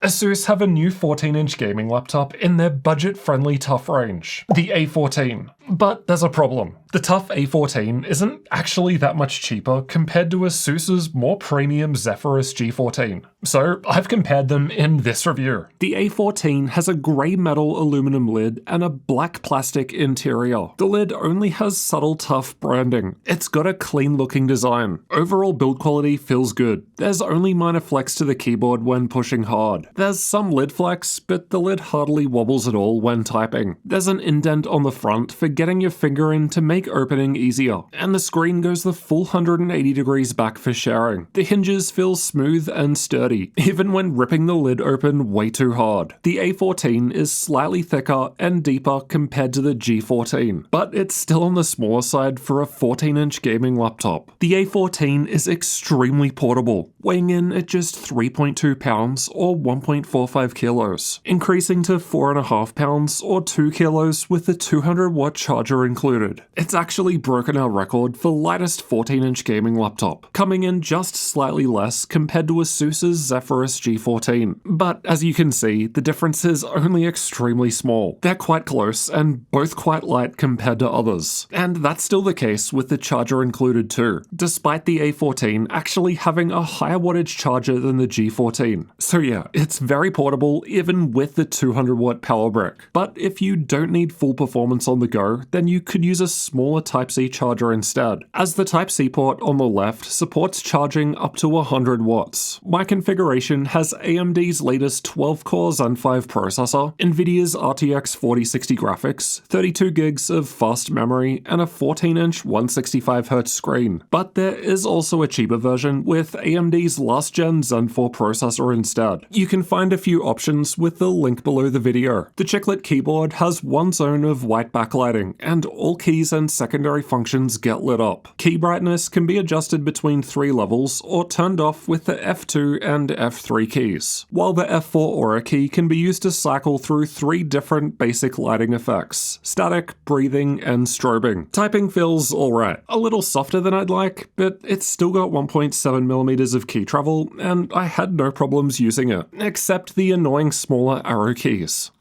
Asus have a new 14-inch gaming laptop in their budget-friendly TUF range, the A14. But there's a problem. The TUF A14 isn't actually that much cheaper compared to Asus's more premium Zephyrus G14. So I've compared them in this review. The A14 has a grey metal aluminum lid and a black plastic interior. The lid only has subtle TUF branding. It's got a clean-looking design. Overall build quality feels good. There's only minor flex to the keyboard when pushing hard. There's some lid flex, but the lid hardly wobbles at all when typing. There's an indent on the front for getting your finger in to make opening easier, and the screen goes the full 180 degrees back for sharing. The hinges feel smooth and sturdy, even when ripping the lid open way too hard. The A14 is slightly thicker and deeper compared to the G14, but it's still on the smaller side for a 14-inch gaming laptop. The A14 is extremely portable, weighing in at just 3.2 pounds or 1.45 kilos, increasing to 4.5 pounds or 2 kilos with the 200-watt charger included. It's actually broken our record for lightest 14-inch gaming laptop, coming in just slightly less compared to Asus's Zephyrus G14. But as you can see, the difference is only extremely small. They're quite close and both quite light compared to others. And that's still the case with the charger included too, despite the A14 actually having a higher wattage charger than the G14. So yeah, it's very portable even with the 200-watt power brick. But if you don't need full performance on the go, then you could use a smaller Type-C charger instead, as the Type-C port on the left supports charging up to 100 watts. My configuration has AMD's latest 12-core Zen 5 processor, Nvidia's RTX 4060 graphics, 32 gigs of fast memory, and a 14-inch 165Hz screen. But there is also a cheaper version with AMD's last-gen Zen 4 processor instead. You can find a few options with the link below the video. The chiclet keyboard has one zone of white backlighting, and all keys and secondary functions get lit up. Key brightness can be adjusted between 3 levels or turned off with the F2 and F3 keys, while the F4 Aura key can be used to cycle through 3 different basic lighting effects: static, breathing, and strobing. Typing feels alright. A little softer than I'd like, but it's still got 1.7mm of key travel, and I had no problems using it, except the annoying smaller arrow keys.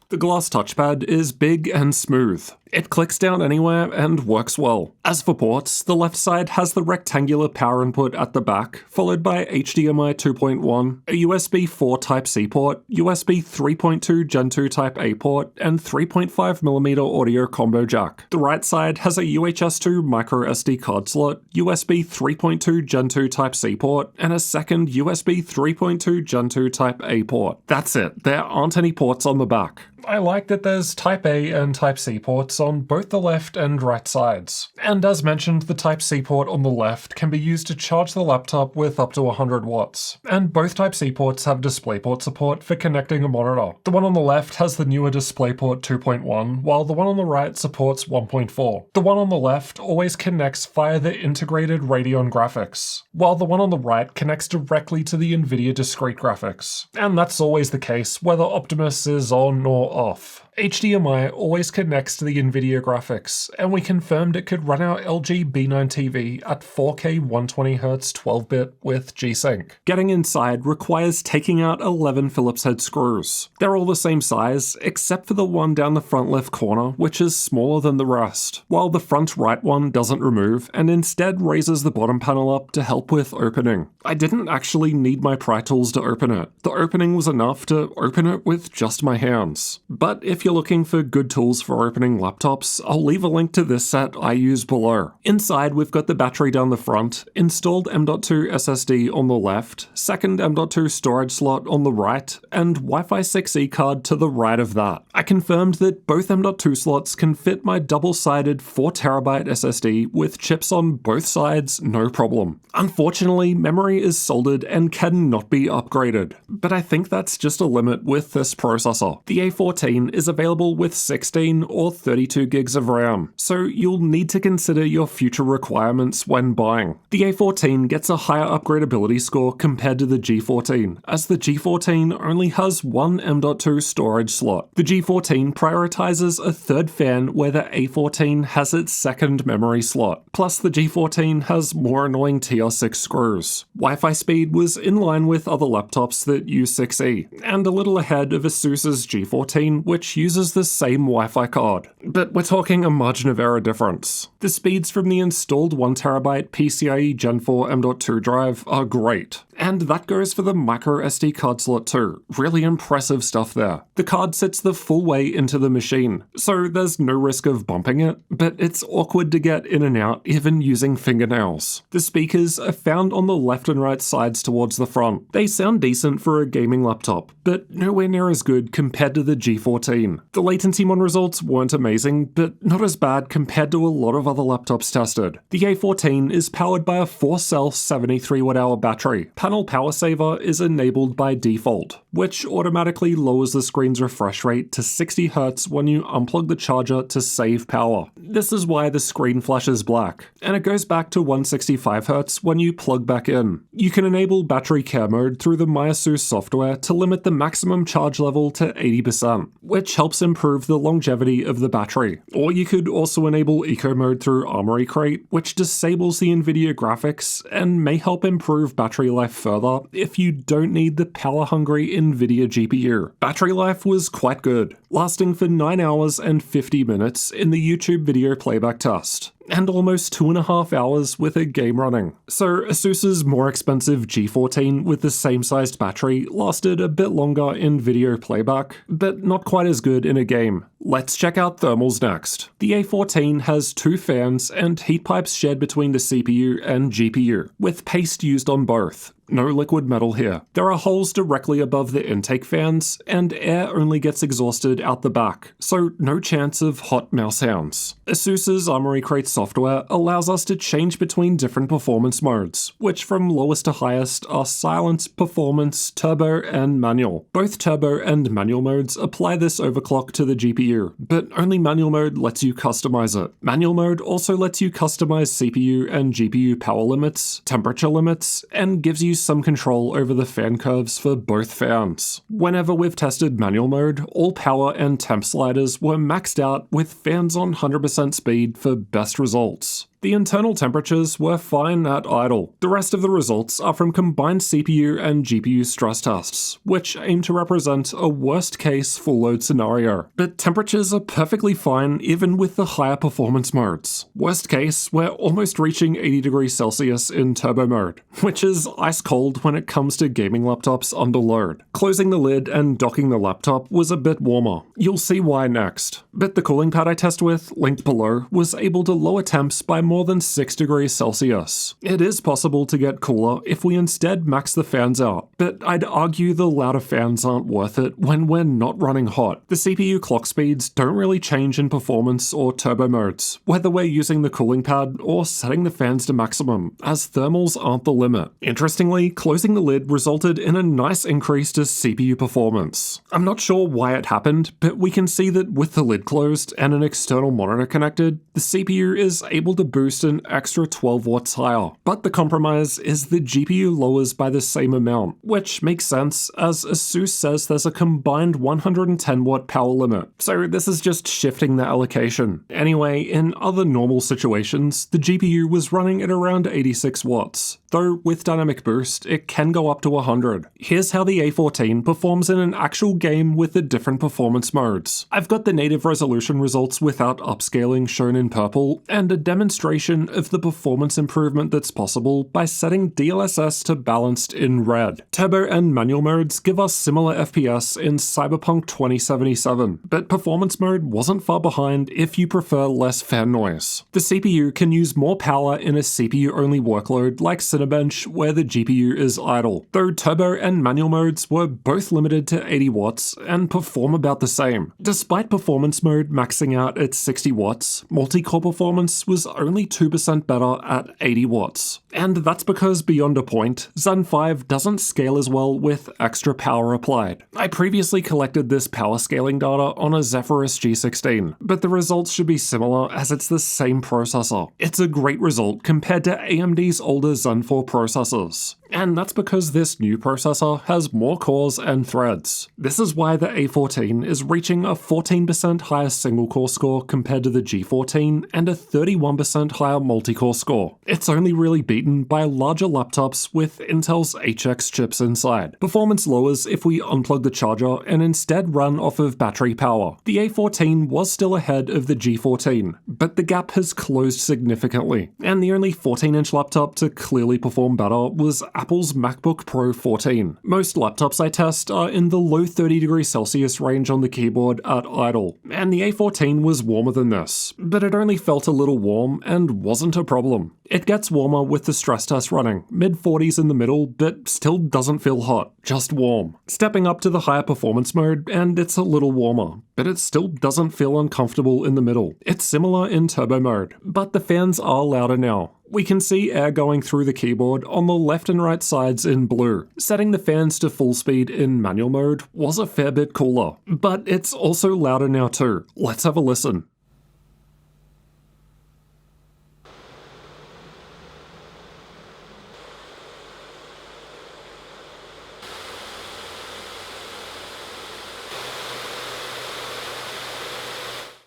The glass touchpad is big and smooth. It clicks down anywhere and works well. As for ports, the left side has the rectangular power input at the back, followed by HDMI 2.1, a USB 4 Type-C port, USB 3.2 Gen 2 Type-A port, and 3.5mm audio combo jack. The right side has a UHS 2 microSD card slot, USB 3.2 Gen 2 Type-C port, and a second USB 3.2 Gen 2 Type-A port. That's it, there aren't any ports on the back. I like that there's Type-A and Type-C ports on both the left and right sides. And as mentioned, the Type-C port on the left can be used to charge the laptop with up to 100 watts. And both Type-C ports have DisplayPort support for connecting a monitor. The one on the left has the newer DisplayPort 2.1, while the one on the right supports 1.4. The one on the left always connects via the integrated Radeon graphics, while the one on the right connects directly to the Nvidia discrete graphics. And that's always the case, whether Optimus is on or off. HDMI always connects to the Nvidia graphics, and we confirmed it could run our LG B9 TV at 4K 120Hz 12-bit with G-Sync. Getting inside requires taking out 11 Phillips head screws. They're all the same size, except for the one down the front left corner, which is smaller than the rest, while the front right one doesn't remove, and instead raises the bottom panel up to help with opening. I didn't actually need my pry tools to open it. The opening was enough to open it with just my hands. But if you're looking for good tools for opening laptops, I'll leave a link to this set I use below. Inside, we've got the battery down the front, installed M.2 SSD on the left, second M.2 storage slot on the right, and Wi-Fi 6E card to the right of that. I confirmed that both M.2 slots can fit my double-sided 4TB SSD with chips on both sides, no problem. Unfortunately, memory is soldered and cannot be upgraded, but I think that's just a limit with this processor. The A14 is a available with 16 or 32 gigs of RAM, so you'll need to consider your future requirements when buying. The A14 gets a higher upgradability score compared to the G14, as the G14 only has one M.2 storage slot. The G14 prioritizes a third fan where the A14 has its second memory slot, plus the G14 has more annoying TR6 screws. Wi-Fi speed was in line with other laptops that use 6E, and a little ahead of ASUS's G14, which uses the same Wi-Fi card. But we're talking a margin of error difference. The speeds from the installed 1TB PCIe Gen 4 M.2 drive are great, and that goes for the micro SD card slot too. Really impressive stuff there. The card sits the full way into the machine, so there's no risk of bumping it, but it's awkward to get in and out even using fingernails. The speakers are found on the left and right sides towards the front. They sound decent for a gaming laptop, but nowhere near as good compared to the G14. The latency mon results weren't amazing, but not as bad compared to a lot of other laptops tested. The A14 is powered by a 4-cell 73 Wh battery. Panel power saver is enabled by default, which automatically lowers the screen's refresh rate to 60 Hz when you unplug the charger to save power. This is why the screen flashes black, and it goes back to 165 Hz when you plug back in. You can enable battery care mode through the MyASUS software to limit the maximum charge level to 80%, which helps improve the longevity of the battery. Or you could also enable eco mode through Armoury Crate, which disables the NVIDIA graphics and may help improve battery life further if you don't need the power-hungry NVIDIA GPU. Battery life was quite good, lasting for 9 hours and 50 minutes in the YouTube video playback test, and almost 2.5 hours with a game running. So ASUS's more expensive G14 with the same sized battery lasted a bit longer in video playback, but not quite as good in a game. Let's check out thermals next. The A14 has 2 fans and heat pipes shared between the CPU and GPU, with paste used on both. No liquid metal here. There are holes directly above the intake fans, and air only gets exhausted out the back, so no chance of hot mouse sounds. ASUS's Armoury Crate software allows us to change between different performance modes, which from lowest to highest are silent, performance, turbo, and manual. Both turbo and manual modes apply this overclock to the GPU, but only manual mode lets you customize it. Manual mode also lets you customize CPU and GPU power limits, temperature limits, and gives you some control over the fan curves for both fans. Whenever we've tested manual mode, all power and temp sliders were maxed out with fans on 100% speed for best results. The internal temperatures were fine at idle. The rest of the results are from combined CPU and GPU stress tests, which aim to represent a worst-case full-load scenario. But temperatures are perfectly fine even with the higher performance modes. Worst case, we're almost reaching 80 degrees Celsius in turbo mode, which is ice cold when it comes to gaming laptops under load. Closing the lid and docking the laptop was a bit warmer. You'll see why next. But the cooling pad I test with, linked below, was able to lower temps by more than 6 degrees Celsius. It is possible to get cooler if we instead max the fans out, but I'd argue the louder fans aren't worth it when we're not running hot. The CPU clock speeds don't really change in performance or turbo modes, whether we're using the cooling pad or setting the fans to maximum, as thermals aren't the limit. Interestingly, closing the lid resulted in a nice increase to CPU performance. I'm not sure why it happened, but we can see that with the lid closed and an external monitor connected, the CPU is able to boost an extra 12 watts higher. But the compromise is the GPU lowers by the same amount, which makes sense as ASUS says there's a combined 110 watt power limit, so this is just shifting the allocation. Anyway, in other normal situations, the GPU was running at around 86 watts, though with dynamic boost, it can go up to 100. Here's how the A14 performs in an actual game with the different performance modes. I've got the native resolution results without upscaling shown in purple, and a demonstration of the performance improvement that's possible by setting DLSS to balanced in red. Turbo and manual modes give us similar FPS in Cyberpunk 2077, but performance mode wasn't far behind if you prefer less fan noise. The CPU can use more power in a CPU-only workload like Cinebench where the GPU is idle, though turbo and manual modes were both limited to 80 watts and perform about the same. Despite performance mode maxing out at 60 watts, multi-core performance was only 2% better at 80 watts. And that's because beyond a point, Zen 5 doesn't scale as well with extra power applied. I previously collected this power scaling data on a Zephyrus G16, but the results should be similar as it's the same processor. It's a great result compared to AMD's older Zen 4 processors. And that's because this new processor has more cores and threads. This is why the A14 is reaching a 14% higher single-core score compared to the G14 and a 31% higher multi-core score. It's only really beaten by larger laptops with Intel's HX chips inside. Performance lowers if we unplug the charger and instead run off of battery power. The A14 was still ahead of the G14, but the gap has closed significantly, and the only 14-inch laptop to clearly perform better was Apple's MacBook Pro 14. Most laptops I test are in the low 30°C range on the keyboard at idle, and the A14 was warmer than this, but it only felt a little warm and wasn't a problem. It gets warmer with the stress test running, mid-40s in the middle, but still doesn't feel hot, just warm. Stepping up to the higher performance mode, and it's a little warmer, but it still doesn't feel uncomfortable in the middle. It's similar in turbo mode, but the fans are louder now. We can see air going through the keyboard on the left and right sides in blue. Setting the fans to full speed in manual mode was a fair bit cooler, but it's also louder now too. Let's have a listen.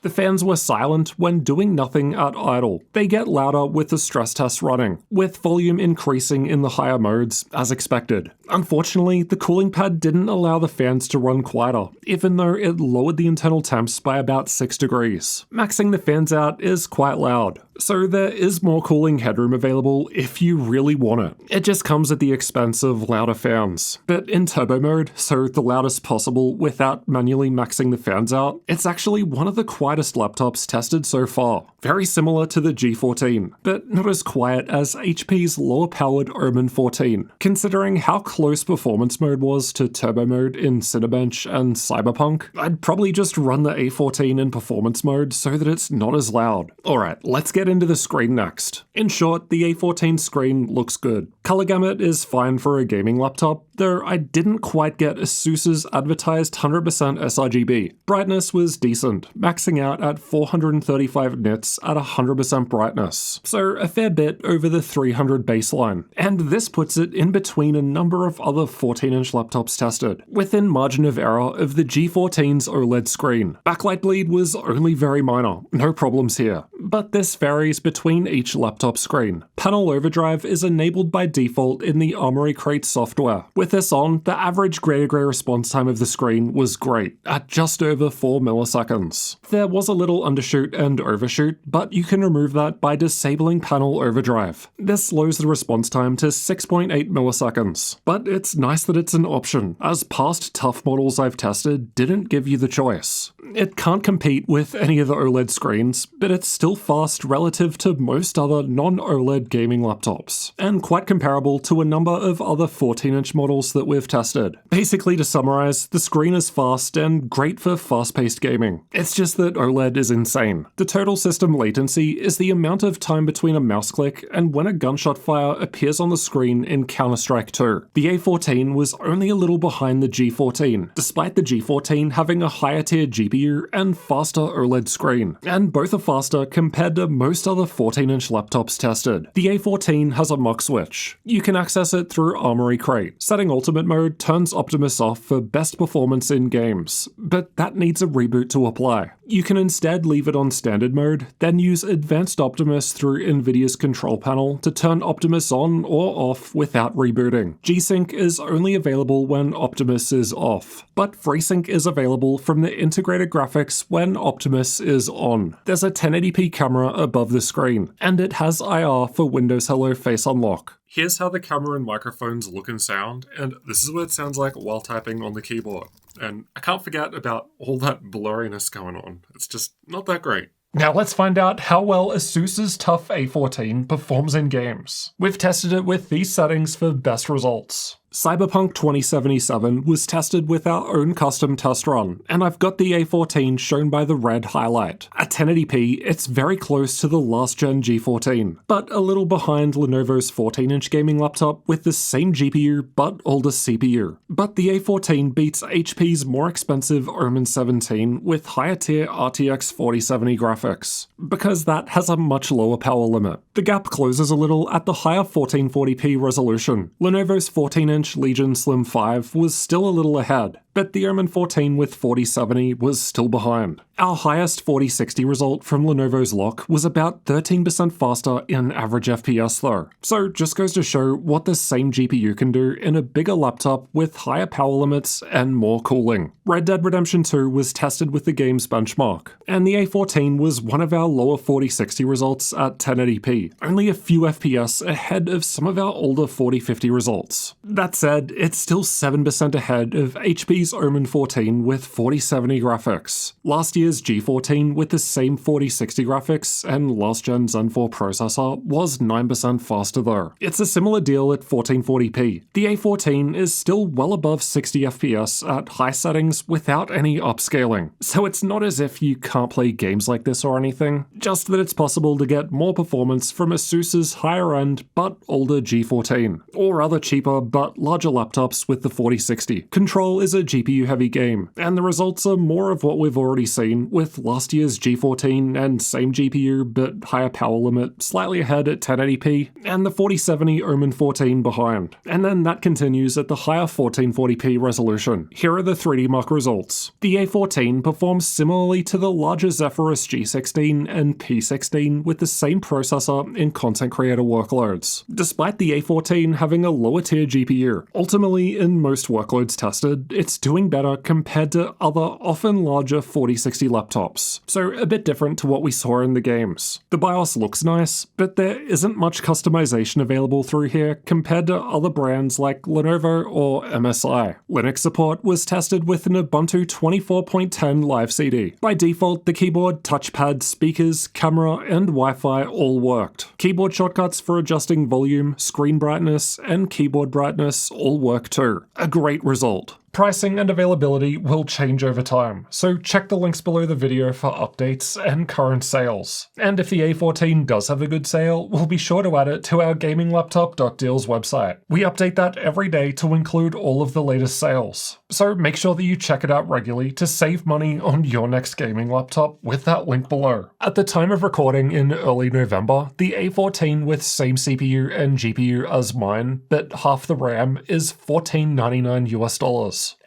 The fans were silent when doing nothing at idle. They get louder with the stress test running, with volume increasing in the higher modes, as expected. Unfortunately, the cooling pad didn't allow the fans to run quieter, even though it lowered the internal temps by about 6 degrees. Maxing the fans out is quite loud, so there is more cooling headroom available if you really want it. It just comes at the expense of louder fans. But in turbo mode, so the loudest possible without manually maxing the fans out, it's actually one of the quietest laptops tested so far. Very similar to the G14, but not as quiet as HP's lower-powered Omen 14. Considering how close performance mode was to turbo mode in Cinebench and Cyberpunk, I'd probably just run the A14 in performance mode so that it's not as loud. Alright, let's get into the screen next. In short, the A14 screen looks good. Color gamut is fine for a gaming laptop, though I didn't quite get ASUS's advertised 100% sRGB. Brightness was decent, maxing out at 435 nits at 100% brightness, so a fair bit over the 300 baseline. And this puts it in between a number of other 14-inch laptops tested, within margin of error of the G14's OLED screen. Backlight bleed was only very minor, no problems here, but this varies between each laptop screen. Panel overdrive is enabled by default in the Armoury Crate software. With this on, the average gray-to-gray response time of the screen was great, at just over 4 milliseconds. There was a little undershoot and overshoot, but you can remove that by disabling panel overdrive. This slows the response time to 6.8 milliseconds, but it's nice that it's an option, as past TUF models I've tested didn't give you the choice. It can't compete with any of the OLED screens, but it's still fast relative to most other non-OLED gaming laptops, and quite comparable to a number of other 14-inch models that we've tested. Basically, to summarize, the screen is fast and great for fast-paced gaming. It's just that OLED is insane. The total system latency is the amount of time between a mouse click and when a gunshot fire appears on the screen in Counter-Strike 2. The A14 was only a little behind the G14, despite the G14 having a higher tier GPU and faster OLED screen, and both are faster compared to most other 14-inch laptops tested. The A14 has a MUX switch. You can access it through Armoury Crate. Setting Ultimate Mode turns Optimus off for best performance in games, but that needs a reboot to apply. You can instead leave it on Standard Mode, then use Advanced Optimus through NVIDIA's control panel to turn Optimus on or off without rebooting. G-Sync is only available when Optimus is off, but FreeSync is available from the integrated graphics when Optimus is on. There's a 1080p camera above the screen, and it has IR for Windows Hello Face Unlock. Here's how the camera and microphones look and sound, and this is what it sounds like while typing on the keyboard. And I can't forget about all that blurriness going on. It's just not that great. Now let's find out how well ASUS's TUF A14 performs in games. We've tested it with these settings for best results. Cyberpunk 2077 was tested with our own custom test run, and I've got the A14 shown by the red highlight. At 1080p, it's very close to the last-gen G14, but a little behind Lenovo's 14-inch gaming laptop with the same GPU but older CPU. But the A14 beats HP's more expensive Omen 17 with higher-tier RTX 4070 graphics, because that has a much lower power limit. The gap closes a little at the higher 1440p resolution. Lenovo's 14-inch Legion Slim 5 was still a little ahead, but the Omen 14 with 4070 was still behind. Our highest 4060 result from Lenovo's lock was about 13% faster in average FPS though, so just goes to show what the same GPU can do in a bigger laptop with higher power limits and more cooling. Red Dead Redemption 2 was tested with the game's benchmark, and the A14 was one of our lower 4060 results at 1080p, only a few FPS ahead of some of our older 4050 results. That said, it's still 7% ahead of HP's Omen 14 with 4070 graphics, last year's G14 with the same 4060 graphics, and last-gen Zen 4 processor was 9% faster though. It's a similar deal at 1440p. The A14 is still well above 60 FPS at high settings without any upscaling, so it's not as if you can't play games like this or anything, just that it's possible to get more performance from ASUS's higher-end but older G14, or other cheaper but larger laptops with the 4060. Control is a GPU-heavy game, and the results are more of what we've already seen with last year's G14 and same GPU but higher power limit slightly ahead at 1080p, and the 4070 Omen 14 behind. And then that continues at the higher 1440p resolution. Here are the 3D Mark results. The A14 performs similarly to the larger Zephyrus G16 and P16 with the same processor in content creator workloads, despite the A14 having a lower tier GPU. Ultimately, in most workloads tested, it's doing better compared to other, often larger 4060 laptops, so a bit different to what we saw in the games. The BIOS looks nice, but there isn't much customization available through here compared to other brands like Lenovo or MSI. Linux support was tested with an Ubuntu 24.10 live CD. By default, the keyboard, touchpad, speakers, camera, and Wi-Fi all worked. Keyboard shortcuts for adjusting volume, screen brightness, and keyboard brightness all work too. A great result. Pricing and availability will change over time, so check the links below the video for updates and current sales. And if the A14 does have a good sale, we'll be sure to add it to our gaminglaptop.deals website. We update that every day to include all of the latest sales, so make sure that you check it out regularly to save money on your next gaming laptop with that link below. At the time of recording in early November, the A14 with same CPU and GPU as mine, but half the RAM, is $1499 US.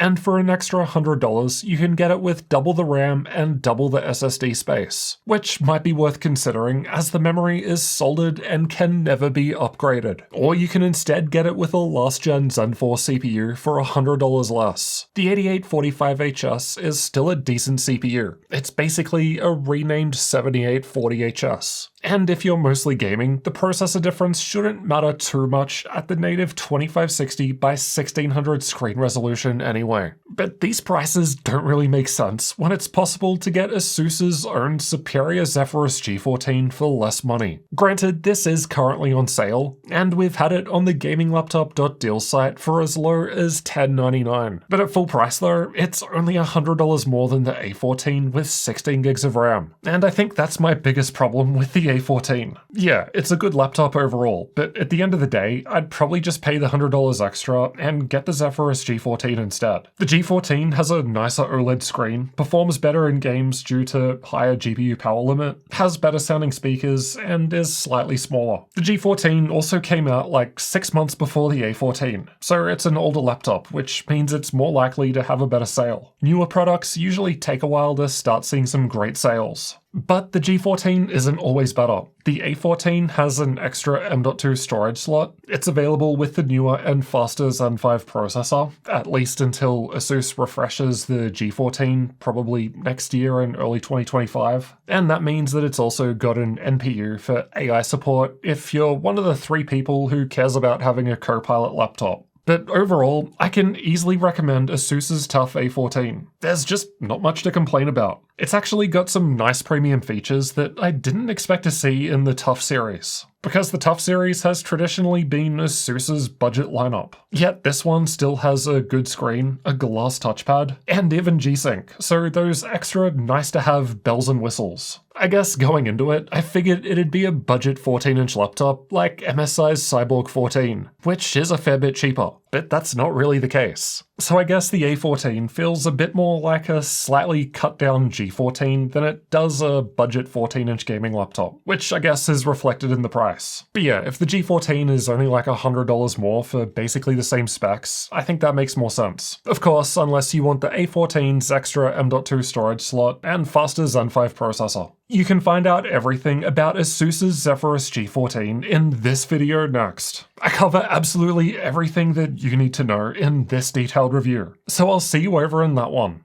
And for an extra $100, you can get it with double the RAM and double the SSD space, which might be worth considering as the memory is soldered and can never be upgraded. Or you can instead get it with a last-gen Zen 4 CPU for $100 less. The 8845HS is still a decent CPU. It's basically a renamed 7840HS. And if you're mostly gaming, the processor difference shouldn't matter too much at the native 2560 by 1600 screen resolution anyway. But these prices don't really make sense when it's possible to get ASUS's own superior Zephyrus G14 for less money. Granted, this is currently on sale, and we've had it on the gaminglaptop.deals site for as low as $10.99. But at full price though, it's only $100 more than the A14 with 16 gigs of RAM. And I think that's my biggest problem with the A14. Yeah, it's a good laptop overall, but at the end of the day, I'd probably just pay the $100 extra and get the Zephyrus G14 instead. The G14 has a nicer OLED screen, performs better in games due to higher GPU power limit, has better sounding speakers, and is slightly smaller. The G14 also came out like 6 months before the A14, so it's an older laptop, which means it's more likely to have a better sale. Newer products usually take a while to start seeing some great sales. But the G14 isn't always better. The A14 has an extra M.2 storage slot. It's available with the newer and faster Zen 5 processor, at least until ASUS refreshes the G14 probably next year in early 2025. And that means that it's also got an NPU for AI support if you're one of the 3 people who cares about having a Copilot laptop. but overall, I can easily recommend ASUS's TUF A14. There's just not much to complain about. It's actually got some nice premium features that I didn't expect to see in the TUF series, because the TUF series has traditionally been ASUS's budget lineup. Yet this one still has a good screen, a glass touchpad, and even G-Sync, so those extra nice-to-have bells and whistles. I guess going into it, I figured it'd be a budget 14-inch laptop like MSI's Cyborg 14, which is a fair bit cheaper, but that's not really the case. So I guess the A14 feels a bit more like a slightly cut-down G14 than it does a budget 14-inch gaming laptop, which I guess is reflected in the price. But yeah, if the G14 is only like $100 more for basically the same specs, I think that makes more sense. Of course, unless you want the A14's extra M.2 storage slot and faster Zen 5 processor. You can find out everything about ASUS's Zephyrus G14 in this video next. I cover absolutely everything that you need to know in this detailed review, so I'll see you over in that one.